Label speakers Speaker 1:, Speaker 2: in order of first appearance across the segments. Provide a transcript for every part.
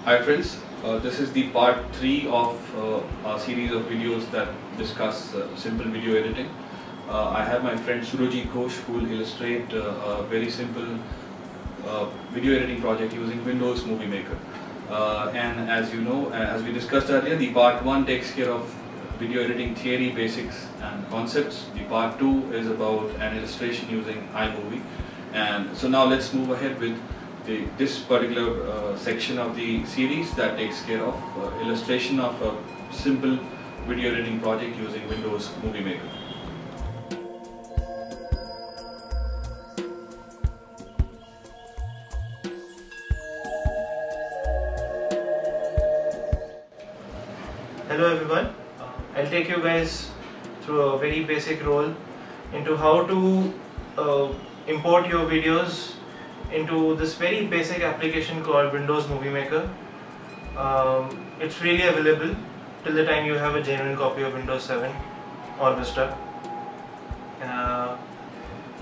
Speaker 1: Hi friends, this is the part 3 of our series of videos that discuss simple video editing. I have my friend Surajit Ghosh who will illustrate a very simple video editing project using Windows Movie Maker. And as you know, as we discussed earlier, the part 1 takes care of video editing theory, basics and concepts. The part 2 is about an illustration using iMovie. And so now let's move ahead with this particular section of the series that takes care of illustration of a simple video editing project using Windows Movie Maker.
Speaker 2: Hello everyone, I'll take you guys through a very basic role into how to import your videos into this very basic application called Windows Movie Maker. It's freely available till the time you have a genuine copy of Windows 7 or Vista.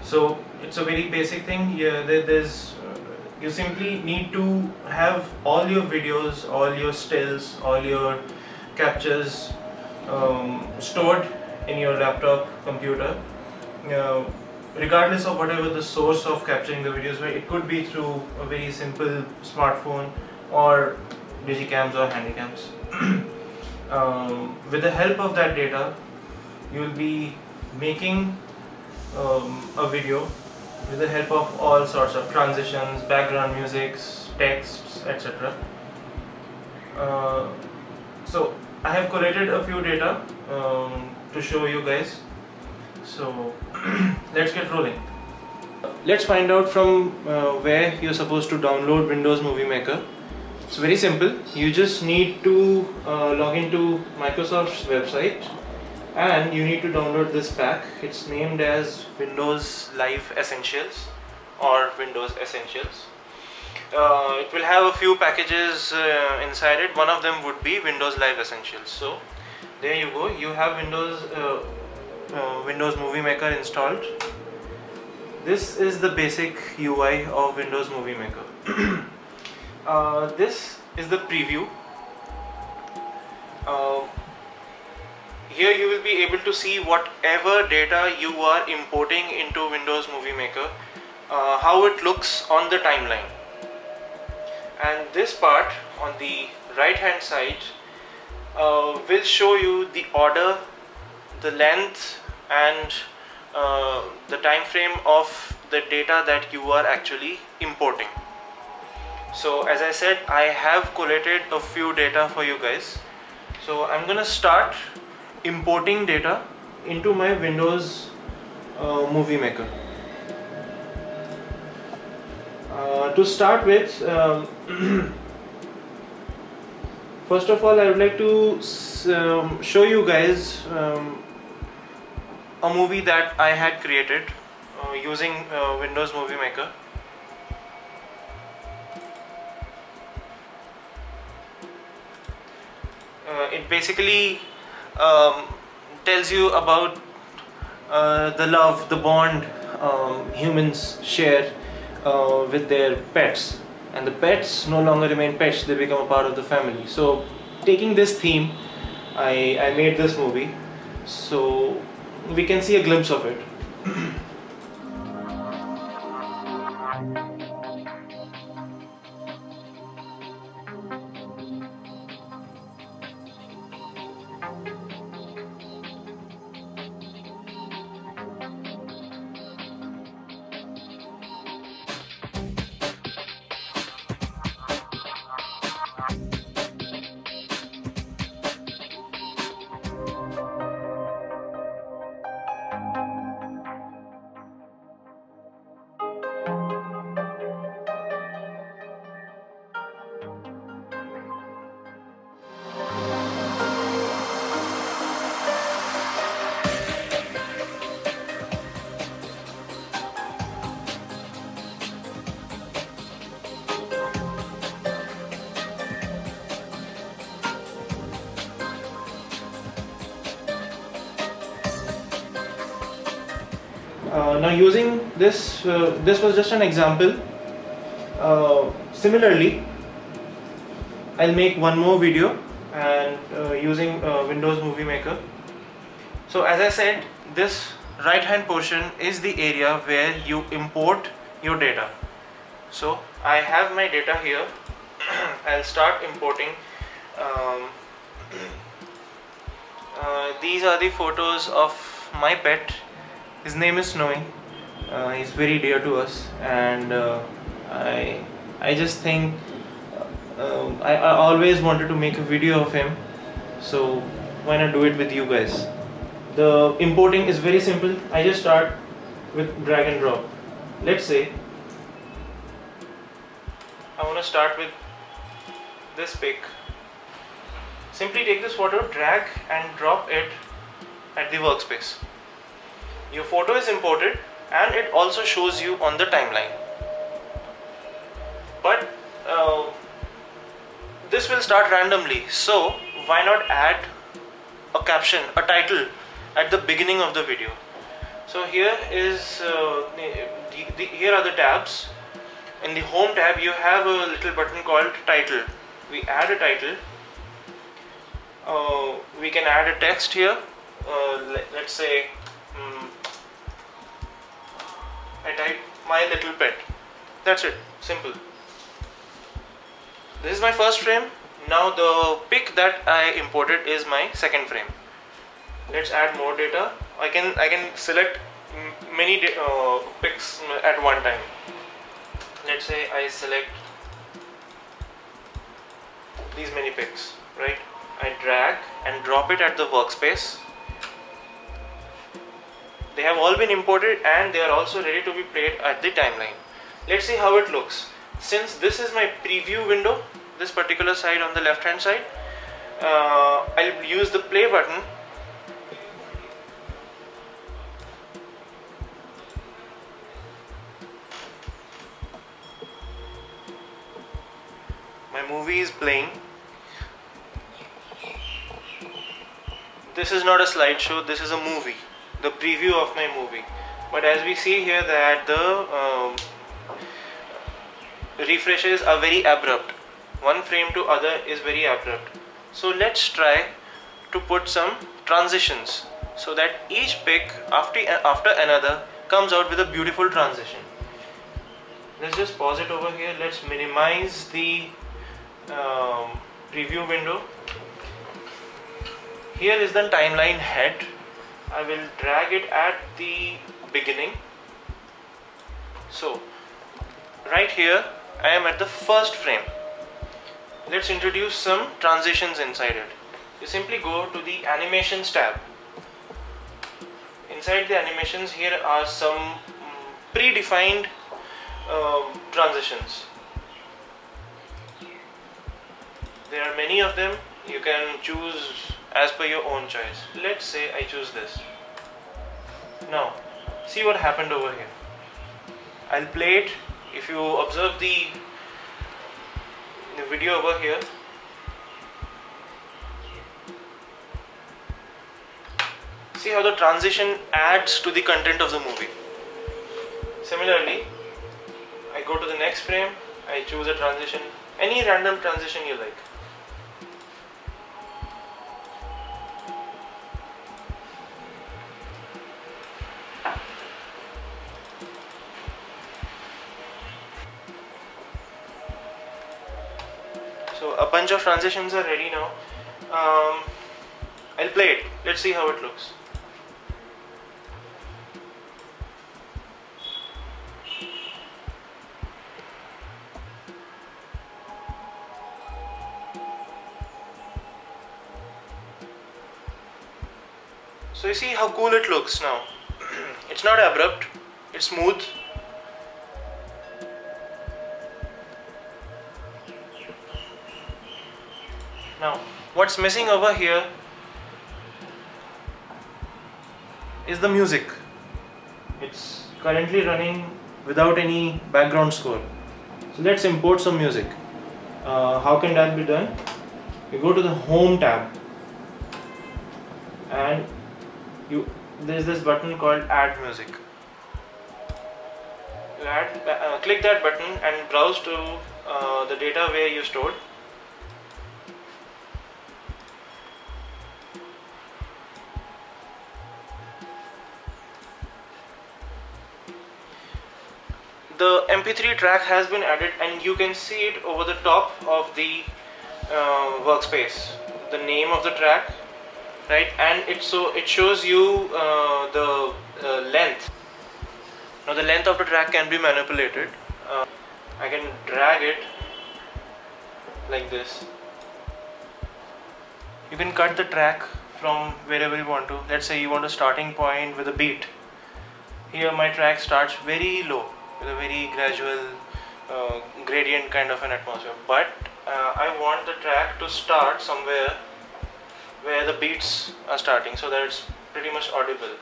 Speaker 2: So it's a very basic thing. You simply need to have all your videos, all your stills, all your captures stored in your laptop computer, regardless of whatever the source of capturing the videos were. It could be through a very simple smartphone or digicams or handycams. With the help of that data, you will be making a video with the help of all sorts of transitions, background musics, texts, etc. So I have collated a few data to show you guys. So let's get rolling. Let's find out from where you're supposed to download Windows Movie Maker. It's very simple. You just need to log into Microsoft's website and you need to download this pack. It's named as Windows Live Essentials or Windows Essentials. It will have a few packages inside it. One of them would be Windows Live Essentials. So there you go. You have Windows Movie Maker installed. This is the basic UI of Windows Movie Maker. This is the preview. Here you will be able to see whatever data you are importing into Windows Movie Maker, how it looks on the timeline. And this part on the right hand side will show you the order, the length and the time frame of the data that you are actually importing. So as I said, I have collated a few data for you guys. So I'm gonna start importing data into my Windows Movie Maker. To start with, first of all I would like to show you guys a movie that I had created using Windows Movie Maker. It basically tells you about the love, the bond humans share with their pets, and the pets no longer remain pets, they become a part of the family. So taking this theme, I made this movie so we can see a glimpse of it. Now using this, this was just an example. Similarly, I'll make one more video and using Windows Movie Maker. So as I said, this right hand portion is the area where you import your data. So I have my data here. I'll start importing. These are the photos of my pet. His name is Snowy. He's very dear to us, and I just think I always wanted to make a video of him, so why not do it with you guys. The importing is very simple. I just start with drag and drop. Let's say I want to start with this pic. Simply take this photo, drag and drop it at the workspace. Your photo is imported and it also shows you on the timeline. But this will start randomly, so why not add a caption, a title at the beginning of the video. So here is here are the tabs. In the home tab you have a little button called title. We add a title. We can add a text here. Let's say I type my little pet. That's it, simple. This is my first frame. Now the pic that I imported is my second frame. Let's add more data. I can select many pics at one time. Let's say I select these many pics, right? I drag and drop it at the workspace. They have all been imported and they are also ready to be played at the timeline. Let's see how it looks. Since this is my preview window, this particular side on the left hand side, I'll use the play button. My movie is playing. This is not a slideshow, this is a movie, the preview of my movie. But as we see here that the refreshes are very abrupt. One frame to other is very abrupt. So let's try to put some transitions so that each pic after another comes out with a beautiful transition. Let's just pause it over here. Let's minimize the preview window. Here is the timeline head. I will drag it at the beginning. So right here I am at the first frame. Let's introduce some transitions inside it. You simply go to the animations tab. Inside the animations, here are some predefined transitions. There are many of them. You can choose as per your own choice. Let's say I choose this. Now see what happened over here. I'll play it. If you observe the video over here, see how the transition adds to the content of the movie. Similarly, I go to the next frame, I choose a transition, any random transition you like. So a bunch of transitions are ready now. I'll play it. Let's see how it looks. So you see how cool it looks now. It's not abrupt, it's smooth. Now, what's missing over here is the music. It's currently running without any background score. So let's import some music. How can that be done? You go to the home tab and there's this button called add music. You click that button and browse to the data where you stored. the MP3 track has been added, and you can see it over the top of the workspace, the name of the track, right? And it shows you the length. Now the length of the track can be manipulated. I can drag it like this. You can cut the track from wherever you want to. Let's say you want a starting point with a beat. Here my track starts very low with a very gradual gradient kind of an atmosphere, but I want the track to start somewhere where the beats are starting, so that it's pretty much audible.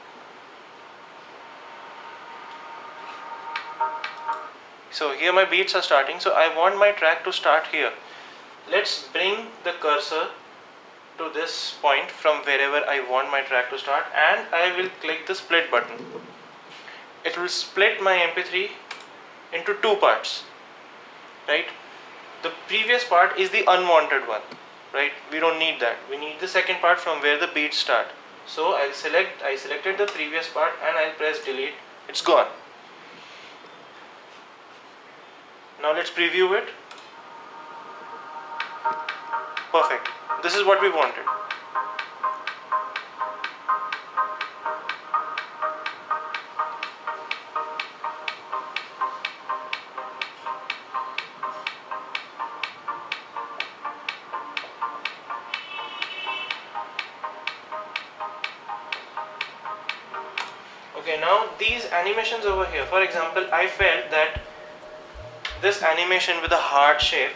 Speaker 2: So here my beats are starting, so I want my track to start here. Let's bring the cursor to this point from wherever I want my track to start, and I will click the split button. It will split my MP3 into two parts, right? The previous part is the unwanted one, right? We don't need that. We need the second part from where the beats start. So I selected the previous part and I'll press delete. It's gone. Now let's preview it. Perfect. This is what we wanted. Okay, now these animations over here, for example, I felt that this animation with a heart shape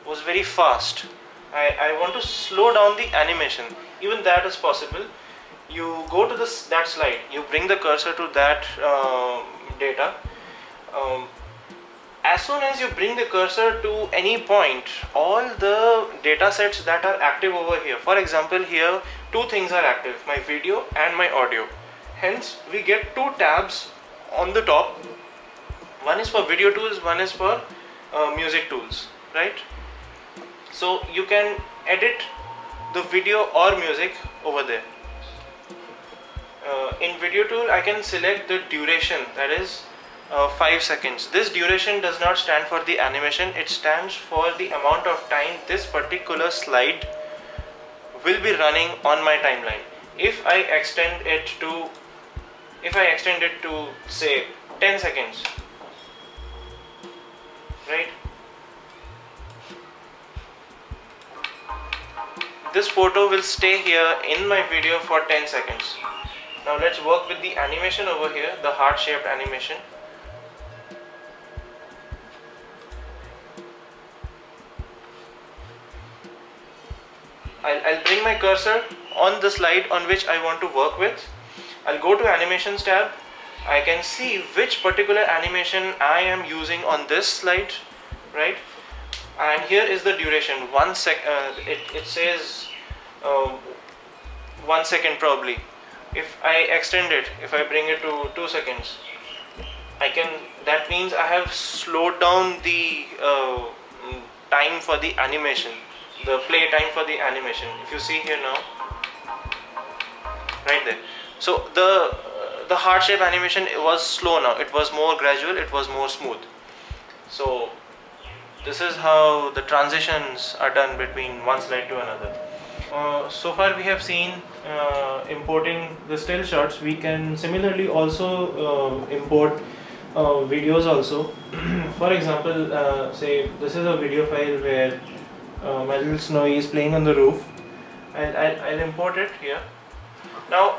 Speaker 2: was very fast. I want to slow down the animation. Even that is possible. You go to that slide, you bring the cursor to that data. As soon as you bring the cursor to any point, all the data sets that are active over here, for example, here two things are active, my video and my audio. Hence we get two tabs on the top. One is for video tools, one is for music tools, right? So you can edit the video or music over there. In video tool I can select the duration, that is 5 seconds. This duration does not stand for the animation, it stands for the amount of time this particular slide will be running on my timeline. If I extend it to say 10 seconds, right? This photo will stay here in my video for 10 seconds. Now let's work with the animation over here, the heart-shaped animation. I'll bring my cursor on the slide on which I want to work with. I'll go to Animations tab. I can see which particular animation I am using on this slide, right? And here is the duration. It says 1 second probably. If I extend it, if I bring it to 2 seconds, that means I have slowed down the time for the animation, the play time for the animation. If you see here now, right there. So the heart shape animation, it was slow now. It was more gradual. It was more smooth. So this is how the transitions are done between one slide to another. So far we have seen importing the still shots. We can similarly also import videos also. For example, say this is a video file where my little Snowy is playing on the roof. I'll import it here. Now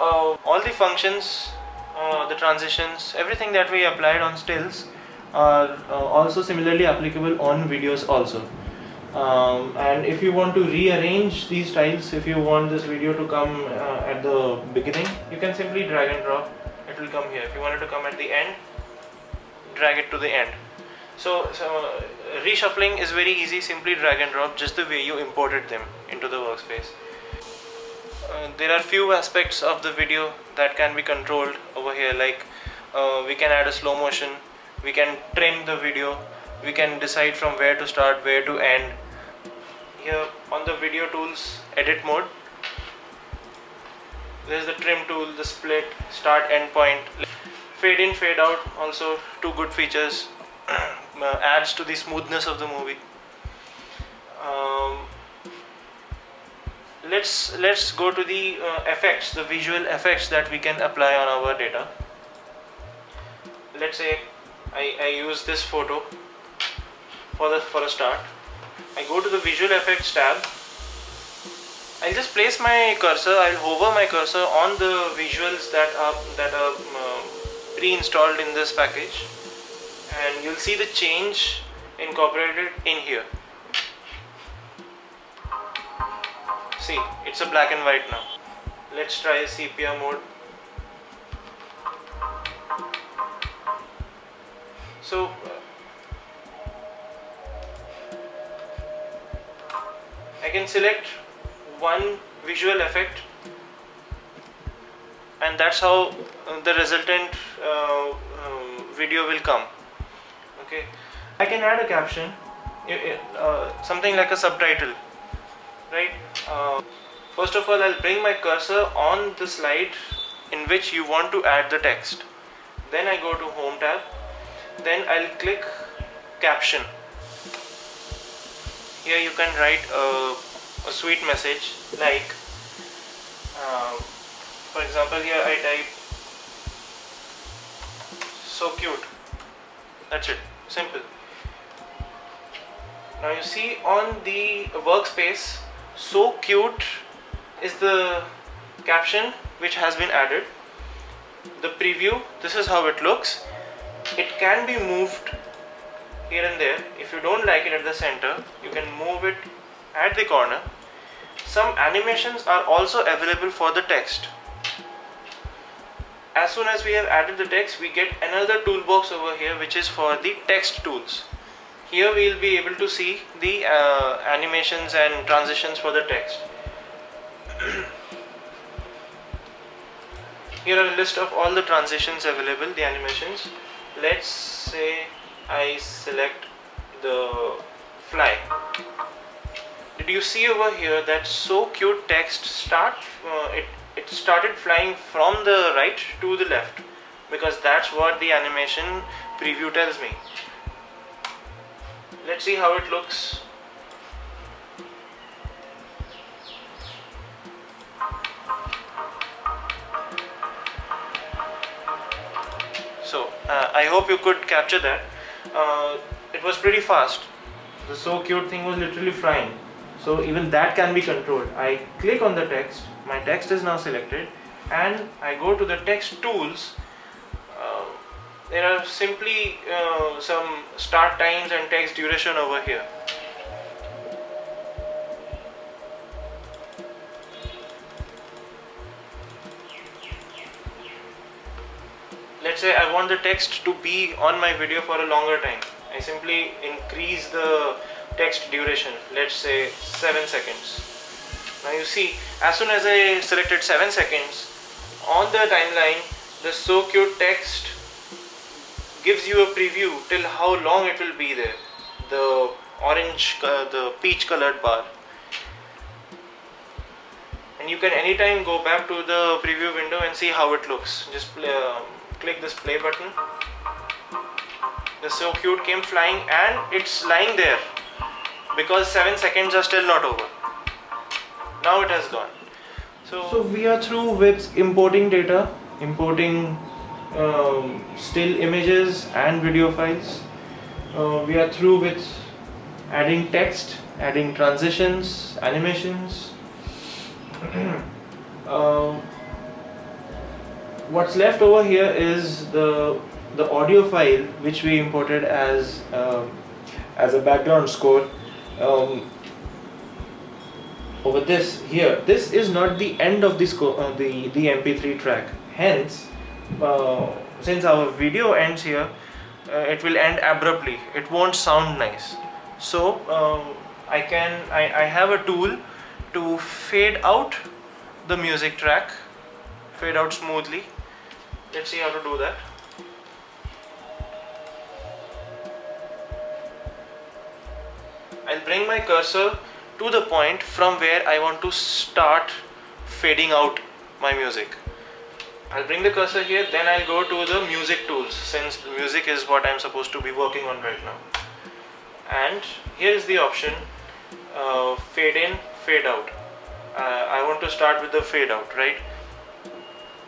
Speaker 2: all the functions, the transitions, everything that we applied on stills are also similarly applicable on videos also. And if you want to rearrange these styles, if you want this video to come at the beginning, you can simply drag and drop. It will come here. If you want it to come at the end, drag it to the end. So reshuffling is very easy. Simply drag and drop, just the way you imported them into the workspace. There are few aspects of the video that can be controlled over here, like we can add a slow motion, we can trim the video, we can decide from where to start, where to end. Here on the video tools edit mode, there is the trim tool, the split, start, end point. Fade in, fade out, also two good features. Adds to the smoothness of the movie. Let's go to the effects, the visual effects that we can apply on our data. Let's say I use this photo for a start. I go to the visual effects tab. I'll just place my cursor. I'll hover my cursor on the visuals that are pre-installed in this package, and you'll see the change incorporated in here. See, it's a black and white now. Let's try sepia mode. So I can select one visual effect, and that's how the resultant video will come. Okay, I can add a caption, something like a subtitle, right? First of all, I'll bring my cursor on the slide in which you want to add the text. Then I go to Home tab. Then I'll click Caption. Here you can write a sweet message like, for example, here I type "so cute." That's it, simple. Now you see on the workspace, "so cute" is the caption which has been added. The preview, this is how it looks. It can be moved here and there. If you don't like it at the center, you can move it at the corner. Some animations are also available for the text. As soon as we have added the text, we get another toolbox over here which is for the text tools. Here we will be able to see the animations and transitions for the text. Here are a list of all the transitions available, the animations. Let's say I select the fly. Did you see over here that "so cute" text it started flying from the right to the left, because that's what the animation preview tells me. Let's see how it looks. So I hope you could capture that. It was pretty fast. The "so cute" thing was literally flying. So even that can be controlled. I click on the text, my text is now selected, and I go to the text tools. There are simply some start times and text duration over here. Let's say I want the text to be on my video for a longer time. I simply increase the text duration, let's say 7 seconds. Now you see, as soon as I selected 7 seconds, on the timeline, the "so cute" text gives you a preview till how long it will be there. The orange, the peach colored bar. And you can anytime go back to the preview window and see how it looks. Just click this play button. The "so cute" came flying, and it's lying there because 7 seconds are still not over. Now it has gone. So we are through with importing data, importing still images and video files. We are through with adding text, adding transitions, animations. What's left over here is the audio file which we imported as a background score. Over this here, this is not the end of the MP3 track. Hence, since our video ends here, it will end abruptly. It won't sound nice. So I have a tool to fade out the music track, fade out smoothly. Let's see how to do that. I'll bring my cursor to the point from where I want to start fading out my music. I'll bring the cursor here, then I'll go to the music tools, since music is what I'm supposed to be working on right now. And here is the option fade in, fade out. I want to start with the fade out, right?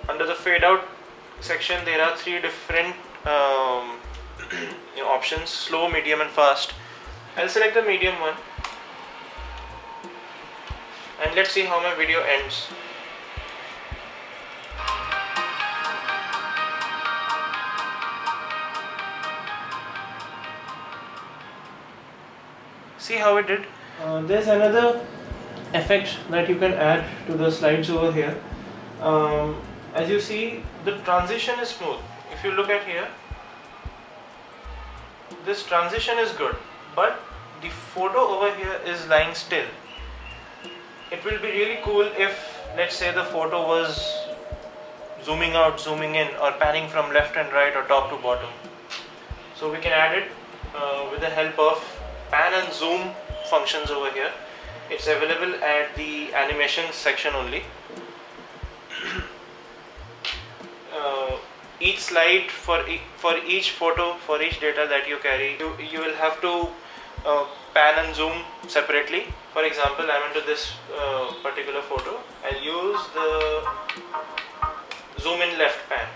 Speaker 2: Under the fade out section there are three different options: slow, medium and fast. I'll select the medium one and let's see how my video ends. See how it did? There's another effect that you can add to the slides over here. As you see, the transition is smooth. If you look at here, this transition is good, but the photo over here is lying still. It will be really cool if, let's say, the photo was zooming out, zooming in, or panning from left and right or top to bottom. So we can add it with the help of pan and zoom functions over here. It's available at the animation section only. Each slide for each photo, for each data that you carry, you will have to pan and zoom separately. For example, I'm into this particular photo. I'll use the zoom in left pan.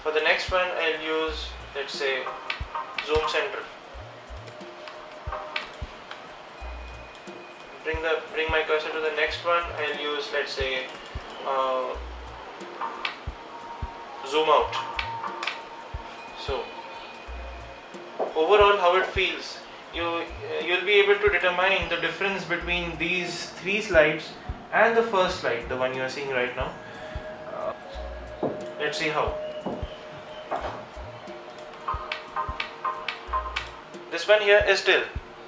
Speaker 2: For the next one, I'll use, let's say, zoom center. Bring my cursor to the next one. I'll use, let's say, zoom out. So overall, how it feels, you'll be able to determine the difference between these three slides and the first slide, the one you are seeing right now. Let's see how. This one here is still.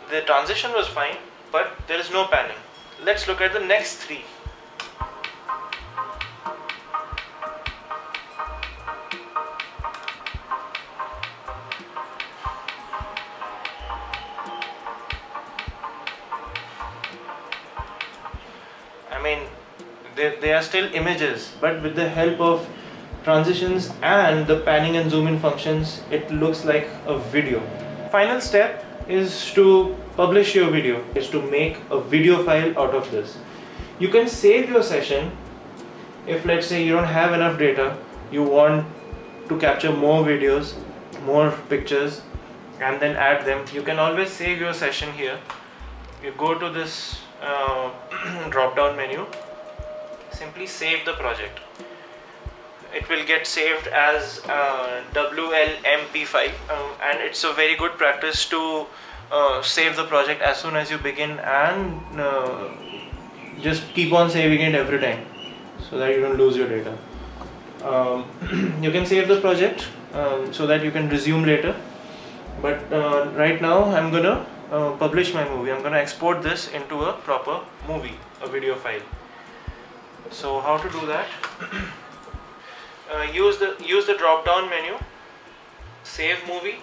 Speaker 2: The transition was fine, but there is no panning. Let's look at the next three. I mean, they are still images, but with the help of transitions and the panning and zoom in functions, it looks like a video. Final step is to publish your video, is to make a video file out of this. You can save your session if, let's say, you don't have enough data, you want to capture more videos, more pictures, and then add them. You can always save your session here. You go to this drop down menu, simply save the project. It will get saved as WLMP file, and it's a very good practice to save the project as soon as you begin, and just keep on saving it every time so that you don't lose your data. You can save the project so that you can resume later, but right now I'm gonna publish my movie. I'm gonna export this into a proper movie, a video file. So how to do that? Use the drop down menu, save movie,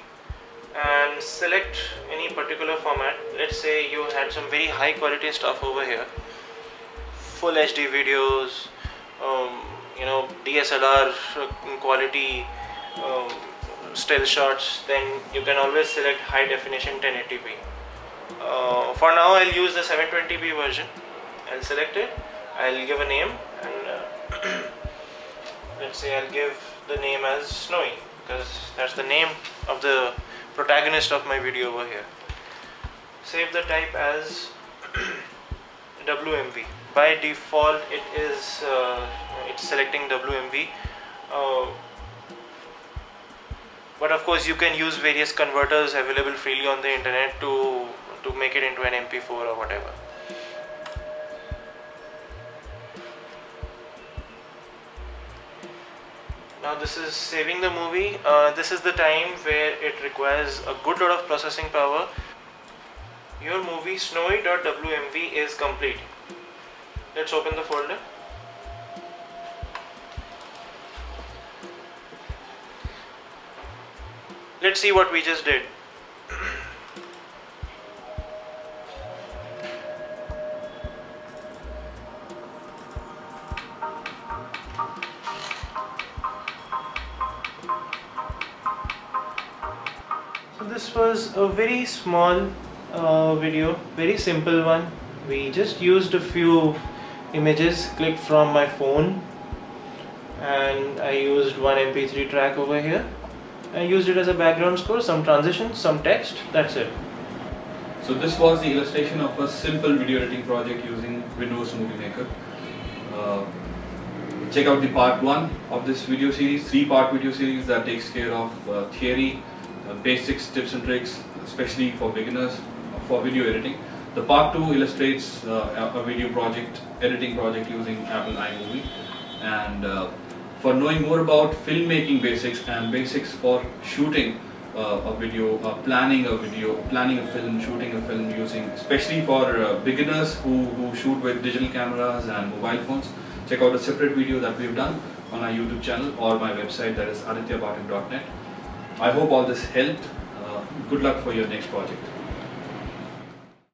Speaker 2: and select any particular format. Let's say you had some very high quality stuff over here, full HD videos, DSLR quality, still shots. Then you can always select high definition 1080p. For now I'll use the 720p version. I'll select it, I'll give a name, and let's say I'll give the name as Snowy, because that's the name of the protagonist of my video over here. Save the type as WMV. By default it is it's selecting WMV, but of course you can use various converters available freely on the internet to make it into an MP4 or whatever. Now this is saving the movie. This is the time where it requires a good lot of processing power. Your movie snowy.wmv is complete. Let's open the folder. Let's see what we just did. this was a very small video, very simple one. We just used a few images clicked from my phone, and I used one MP3 track over here. I used it as a background score, some transitions, some text, that's it.
Speaker 1: So this was the illustration of a simple video editing project using Windows Movie Maker. Check out the part 1 of this video series, 3-part video series that takes care of theory, basics, tips and tricks, especially for beginners for video editing. The part 2 illustrates a video project, editing project using Apple iMovie. And for knowing more about filmmaking basics and basics for shooting a video, planning a film, shooting a film using, especially for beginners who shoot with digital cameras and mobile phones, check out a separate video that we've done on our YouTube channel or my website, that is adityapathak.net. I hope all this helped. Good luck for your next project.